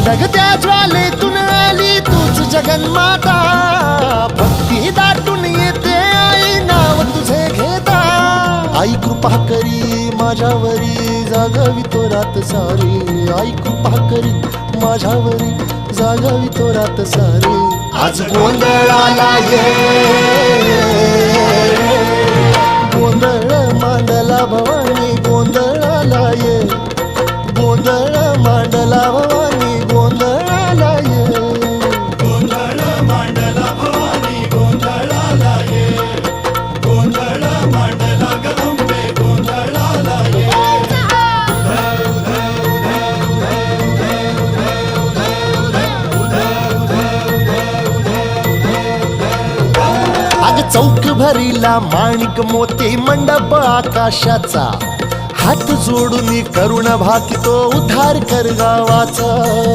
धगधगत्या ज्वालेतून आली तूच जगन्माता, भक्ती दाटून येते आई नाव तुझे घेता. आई कृपा करी माझ्यावरी जागावी तो रात सारी, आई कृपा करी माझ्यावरी जागावी तो रात सारी. आज गोंधळाला ये, गोंधळ मांडला भवानी गोंधळाला ये, गोंधळ मांडला भवानी गोंधळाला ये. गोंधळ मांडला भवानी गोंधळाला ये, गोंधळ मांडला गदंबे गोंधळाला ये. अग चौक भरीला माणिक मोती मंडप आकाशाचा, हात जोडून करुण भाकितो उद्धार कर गावाचा.